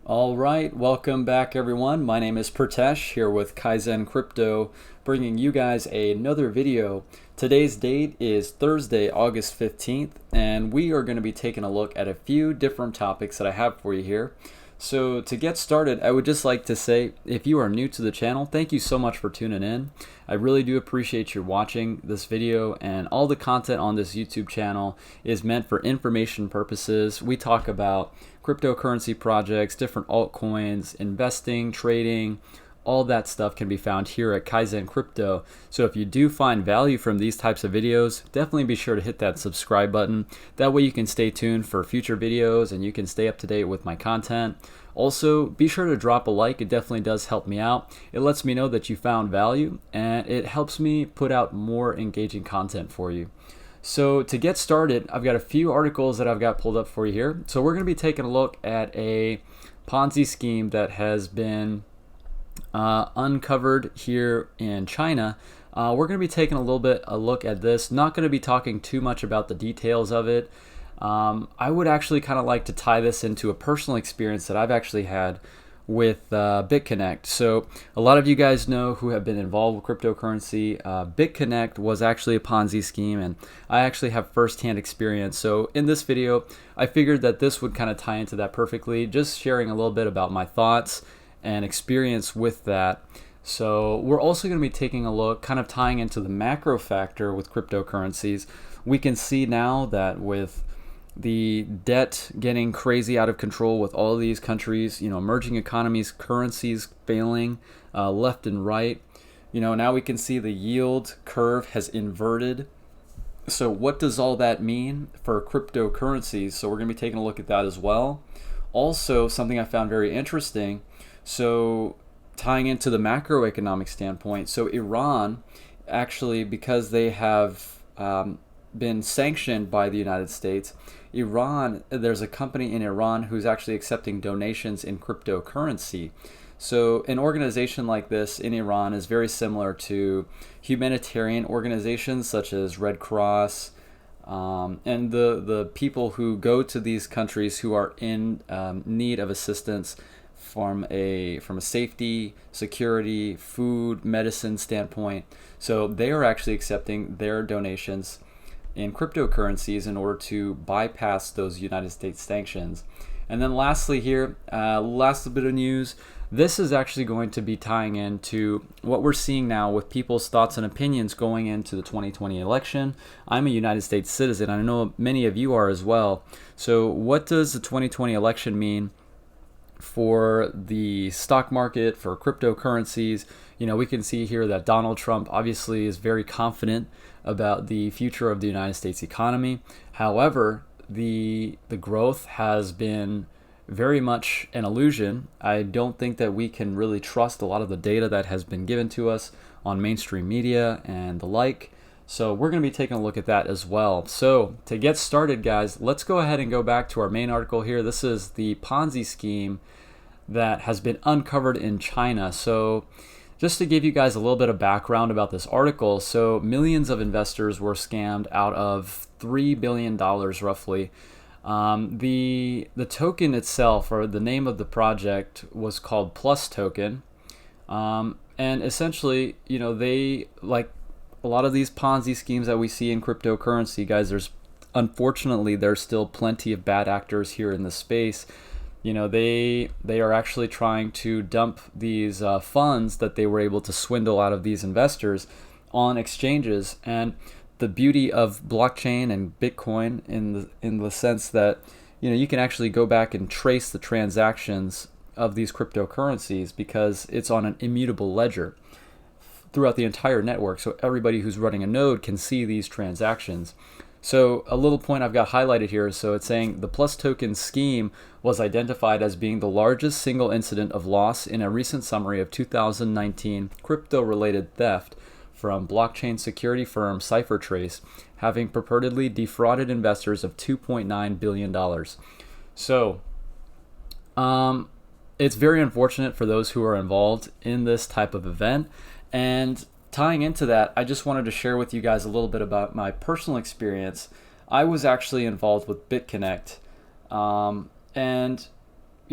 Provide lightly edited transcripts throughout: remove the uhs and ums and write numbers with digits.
All right, welcome back everyone. My name is Pritesh here with Kaizen Crypto, bringing you guys another video. Today's date is Thursday, August 15th, and we are going to be taking a look at a few different topics that I have for you here. So to get started, I would just like to say, if you are new to the channel, thank you so much for tuning in. I really do appreciate you watching this video, and all the content on this YouTube channel is meant for information purposes. We talk about cryptocurrency projects, different altcoins, investing, trading, all that stuff can be found here at Kaizen Crypto. So if you do find value from these types of videos, definitely be sure to hit that subscribe button. That way you can stay tuned for future videos and you can stay up to date with my content. Also, be sure to drop a like. It definitely does help me out. It lets me know that you found value and it helps me put out more engaging content for you. So to get started, I've got a few articles that I've got pulled up for you here. So we're going to be taking a look at a Ponzi scheme that has been uncovered here in China. We're going to be taking a look at this. Not going to be talking too much about the details of it. I would actually kind of like to tie this into a personal experience that I've actually had with BitConnect. So a lot of you guys know who have been involved with cryptocurrency. BitConnect was actually a Ponzi scheme, and I actually have firsthand experience. So in this video, I figured that this would kind of tie into that perfectly, just sharing a little bit about my thoughts and experience with that. So we're also going to be taking a look, kind of tying into the macro factor with cryptocurrencies. We can see now that with the debt getting crazy out of control with all of these countries, emerging economies, currencies failing left and right. Now we can see the yield curve has inverted. So what does all that mean for cryptocurrencies? So we're going to be taking a look at that as well. Also, something I found very interesting. So tying into the macroeconomic standpoint, so Iran actually, because they have been sanctioned by the United States, there's a company in Iran who's actually accepting donations in cryptocurrency. So an organization like this in Iran is very similar to humanitarian organizations such as Red Cross, and the people who go to these countries who are in need of assistance from a safety, security, food, medicine standpoint. So they are actually accepting their donations in cryptocurrencies in order to bypass those United States sanctions. And then lastly here, last bit of news, this is actually going to be tying into what we're seeing now with people's thoughts and opinions going into the 2020 election. I'm a United States citizen. I know many of you are as well. So what does the 2020 election mean for the stock market, for cryptocurrencies? We can see here that Donald Trump obviously is very confident about the future of the United States economy. However, the growth has been very much an illusion. I don't think that we can really trust a lot of the data that has been given to us on mainstream media and the like. So we're going to be taking a look at that as well. So to get started, guys, let's go ahead and go back to our main article here. This is the Ponzi scheme that has been uncovered in China. So just to give you guys a little bit of background about this article, so millions of investors were scammed out of $3 billion roughly. The token itself, or the name of the project, was called Plus Token. And essentially, they, like a lot of these Ponzi schemes that we see in cryptocurrency, guys, unfortunately there's still plenty of bad actors here in the space. They are actually trying to dump these funds that they were able to swindle out of these investors on exchanges. And the beauty of blockchain and Bitcoin in the sense that you can actually go back and trace the transactions of these cryptocurrencies because it's on an immutable ledger throughout the entire network. So everybody who's running a node can see these transactions. So a little point I've got highlighted here, so it's saying the Plus Token scheme was identified as being the largest single incident of loss in a recent summary of 2019 crypto-related theft from blockchain security firm CipherTrace, having purportedly defrauded investors of $2.9 billion. So it's very unfortunate for those who are involved in this type of event. And tying into that, I just wanted to share with you guys a little bit about my personal experience. I was actually involved with BitConnect, and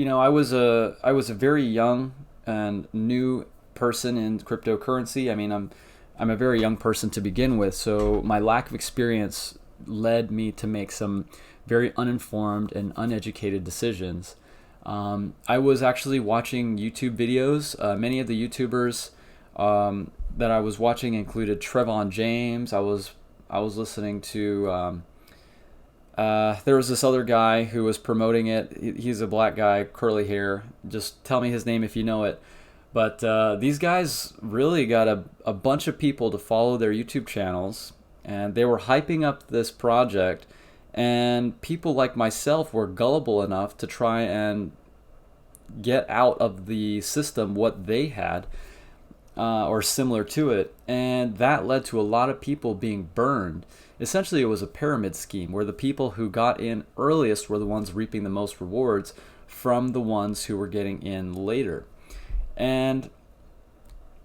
I was a very young and new person in cryptocurrency. I mean, I'm a very young person to begin with, so my lack of experience led me to make some very uninformed and uneducated decisions. I was actually watching YouTube videos. Many of the YouTubers that I was watching included Trevon James. I was listening to there was this other guy who was promoting it. He's a black guy, curly hair. Just tell me his name if you know it. But these guys really got a bunch of people to follow their YouTube channels, and they were hyping up this project. And people like myself were gullible enough to try and get out of the system what they had, or similar to it. And that led to a lot of people being burned. Essentially, it was a pyramid scheme where the people who got in earliest were the ones reaping the most rewards from the ones who were getting in later. And,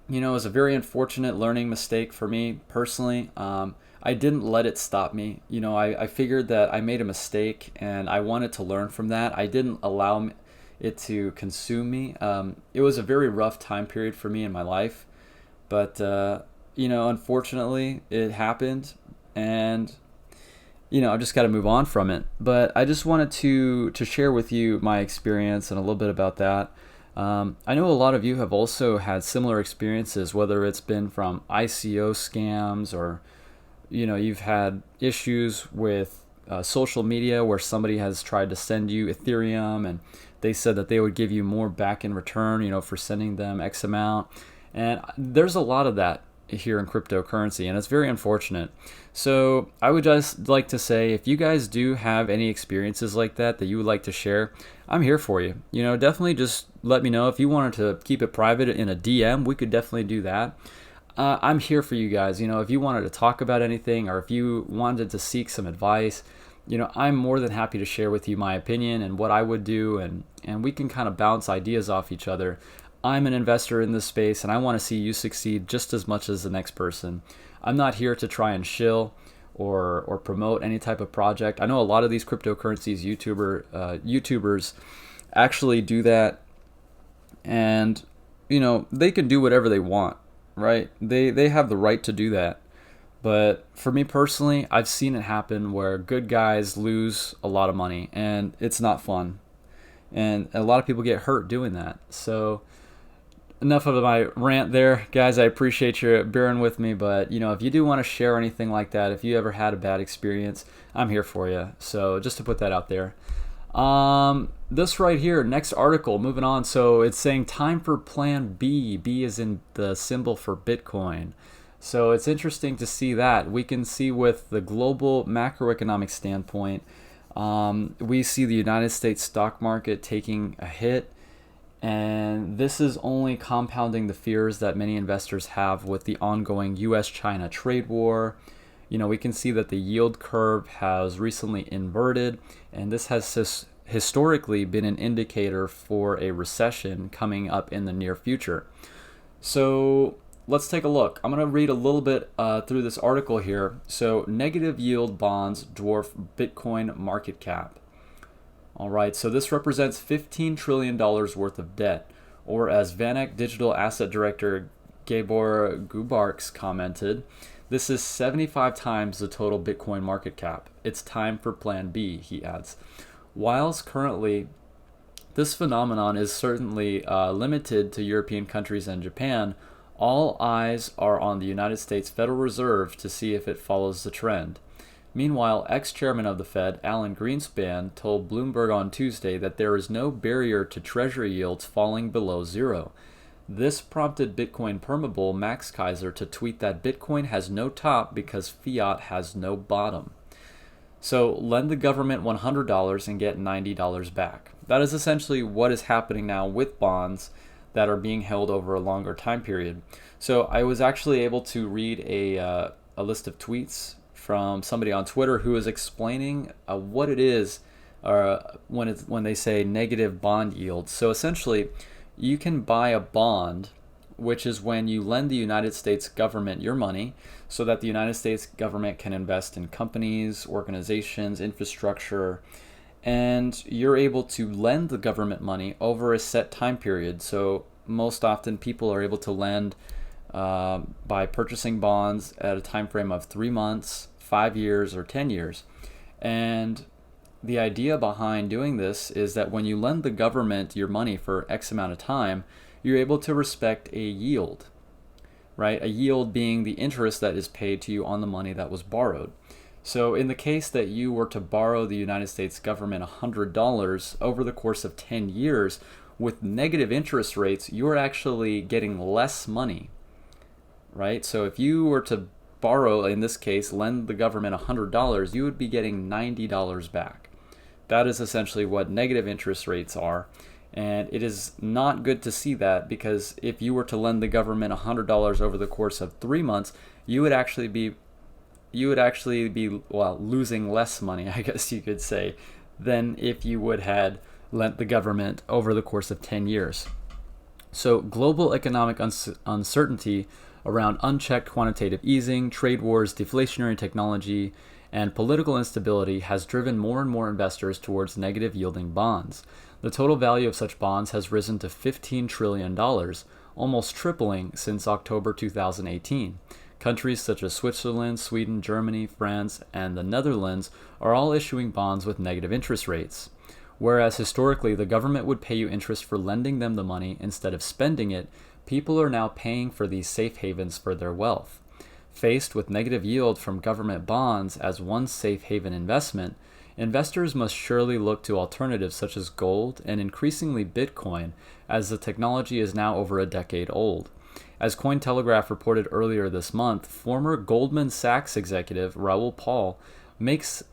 it was a very unfortunate learning mistake for me personally. I didn't let it stop me. I figured that I made a mistake and I wanted to learn from that. I didn't allow it to consume me. It was a very rough time period for me in my life. But, unfortunately, it happened. And, I just got to move on from it. But I just wanted to share with you my experience and a little bit about that. I know a lot of you have also had similar experiences, whether it's been from ICO scams or, you've had issues with social media where somebody has tried to send you Ethereum and they said that they would give you more back in return, for sending them X amount. And there's a lot of that here in cryptocurrency, and it's very unfortunate. So I would just like to say, if you guys do have any experiences like that you would like to share, I'm here for you. Definitely just let me know. If you wanted to keep it private in a DM, we could definitely do that. I'm here for you guys. If you wanted to talk about anything or if you wanted to seek some advice, I'm more than happy to share with you my opinion and what I would do, and we can kind of bounce ideas off each other. I'm an investor in this space, and I want to see you succeed just as much as the next person. I'm not here to try and shill or promote any type of project. I know a lot of these cryptocurrencies YouTubers actually do that, and they can do whatever they want, right? They have the right to do that. But for me personally, I've seen it happen where good guys lose a lot of money, and it's not fun. And a lot of people get hurt doing that. So enough of my rant there, guys. I appreciate you bearing with me, but if you do want to share anything like that, if you ever had a bad experience, I'm here for you. So just to put that out there. This right here, next article, moving on. So it's saying time for plan B. B is in the symbol for Bitcoin. So it's interesting to see that. We can see with the global macroeconomic standpoint, we see the United States stock market taking a hit. And this is only compounding the fears that many investors have with the ongoing US-China trade war. We can see that the yield curve has recently inverted, and this has historically been an indicator for a recession coming up in the near future. So let's take a look. I'm going to read a little bit through this article here. So negative yield bonds dwarf Bitcoin market cap. All right, so this represents $15 trillion worth of debt, or as Vanek Digital Asset Director Gabor Gubarks commented, this is 75 times the total Bitcoin market cap. It's time for Plan B, he adds. Whilst currently this phenomenon is certainly limited to European countries and Japan, all eyes are on the United States Federal Reserve to see if it follows the trend. Meanwhile, ex-chairman of the Fed, Alan Greenspan, told Bloomberg on Tuesday that there is no barrier to Treasury yields falling below zero. This prompted Bitcoin permabull Max Keiser to tweet that Bitcoin has no top because fiat has no bottom. So lend the government $100 and get $90 back. That is essentially what is happening now with bonds that are being held over a longer time period. So I was actually able to read a list of tweets from somebody on Twitter who is explaining what it is when they say negative bond yield. So essentially, you can buy a bond, which is when you lend the United States government your money so that the United States government can invest in companies, organizations, infrastructure, and you're able to lend the government money over a set time period. So most often people are able to lend by purchasing bonds at a time frame of 3 months, 5 years, or 10 years. And the idea behind doing this is that when you lend the government your money for X amount of time, you're able to respect a yield, right? A yield being the interest that is paid to you on the money that was borrowed. So in the case that you were to borrow the United States government $100 over the course of 10 years with negative interest rates, you're actually getting less money, right? So if you were to borrow, in this case, lend the government $100, you would be getting $90 back. That is essentially what negative interest rates are. And it is not good to see that, because if you were to lend the government $100 over the course of 3 months, you would actually be losing less money, I guess you could say, than if you would had lent the government over the course of 10 years. So global economic uncertainty around unchecked quantitative easing, trade wars, deflationary technology, and political instability has driven more and more investors towards negative yielding bonds. The total value of such bonds has risen to $15 trillion, almost tripling since October 2018. Countries such as Switzerland, Sweden, Germany, France, and the Netherlands are all issuing bonds with negative interest rates. Whereas historically the government would pay you interest for lending them the money instead of spending it, people are now paying for these safe havens for their wealth. Faced with negative yield from government bonds as one safe haven investment, investors must surely look to alternatives such as gold and increasingly Bitcoin, as the technology is now over a decade old. As Cointelegraph reported earlier this month, former Goldman Sachs executive Raoul Pal thinks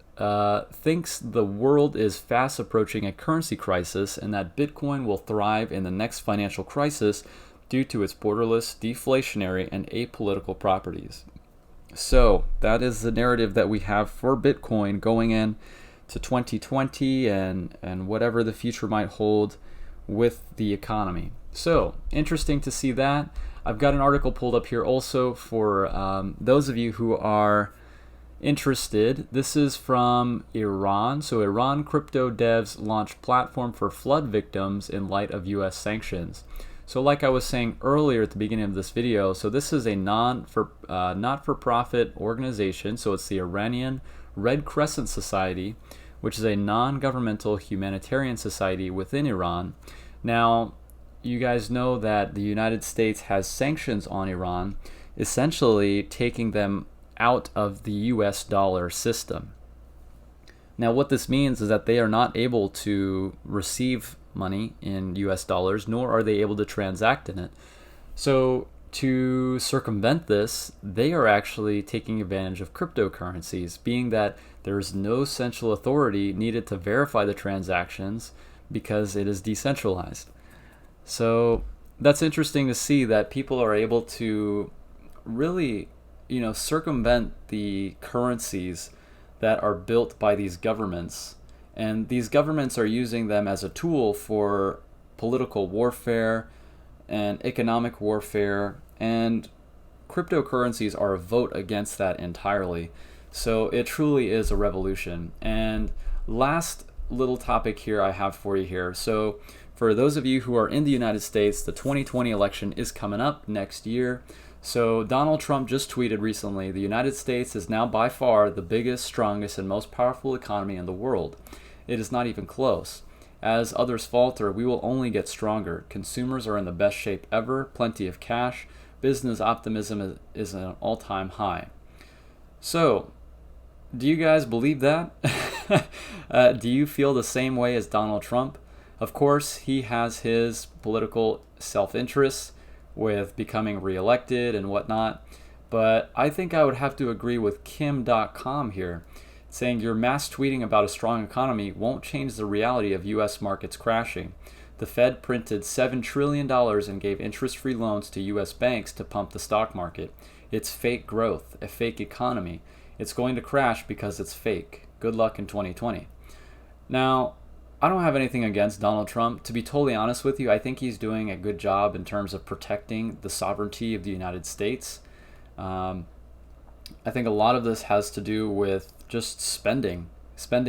the world is fast approaching a currency crisis and that Bitcoin will thrive in the next financial crisis due to its borderless, deflationary, and apolitical properties. So that is the narrative that we have for Bitcoin going in to 2020 and whatever the future might hold with the economy. So interesting to see that. I've got an article pulled up here also for those of you who are interested. This is from Iran. So Iran crypto devs launch platform for flood victims in light of US sanctions. So like I was saying earlier at the beginning of this video, so this is a not-for-profit organization. So it's the Iranian Red Crescent Society, which is a non-governmental humanitarian society within Iran. Now, you guys know that the United States has sanctions on Iran, essentially taking them out of the US dollar system. Now, what this means is that they are not able to receive money in US dollars, nor are they able to transact in it. So to circumvent this, they are actually taking advantage of cryptocurrencies, being that there is no central authority needed to verify the transactions because it is decentralized. So that's interesting to see that people are able to really, circumvent the currencies that are built by these governments. And these governments are using them as a tool for political warfare and economic warfare, and cryptocurrencies are a vote against that entirely. So it truly is a revolution. And last little topic here I have for you here. So for those of you who are in the United States, the 2020 election is coming up next year. So Donald Trump just tweeted recently, the United States is now by far the biggest, strongest, and most powerful economy in the world. It is not even close. As others falter, we will only get stronger. Consumers are in the best shape ever, plenty of cash. Business optimism is at an all-time high. So, do you guys believe that? Do you feel the same way as Donald Trump? Of course, he has his political self-interests with becoming reelected and whatnot, but I think I would have to agree with Kim.com here, saying your mass tweeting about a strong economy won't change the reality of U.S. markets crashing. The Fed printed $7 trillion and gave interest-free loans to U.S. banks to pump the stock market. It's fake growth, a fake economy. It's going to crash because it's fake. Good luck in 2020. Now, I don't have anything against Donald Trump. To be totally honest with you, I think he's doing a good job in terms of protecting the sovereignty of the United States. I think a lot of this has to do with just spending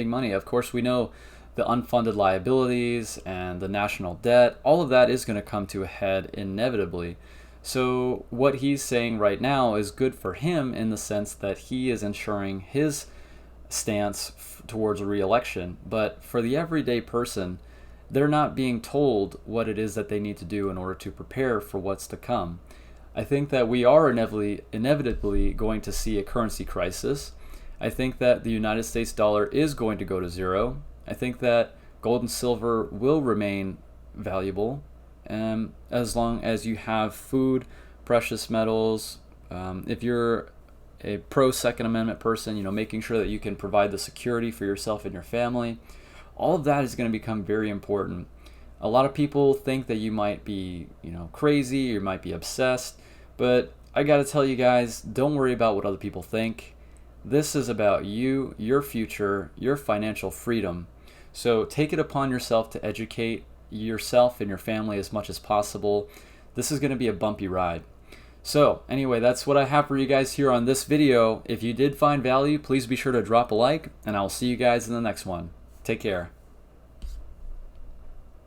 money. Of course, we know the unfunded liabilities and the national debt, all of that is going to come to a head inevitably. So what he's saying right now is good for him in the sense that he is ensuring his stance towards a re-election. But for the everyday person, they're not being told what it is that they need to do in order to prepare for what's to come. I think that we are inevitably going to see a currency crisis. I think that the United States dollar is going to go to zero. I think that gold and silver will remain valuable as long as you have food, precious metals. If you're a pro-Second Amendment person, making sure that you can provide the security for yourself and your family, all of that is going to become very important. A lot of people think that you might be, crazy, or you might be obsessed, but I got to tell you guys, don't worry about what other people think. This is about you, your future, your financial freedom. So take it upon yourself to educate yourself and your family as much as possible. This is going to be a bumpy ride. So anyway, that's what I have for you guys here on this video. If you did find value, please be sure to drop a like, and I'll see you guys in the next one. Take care.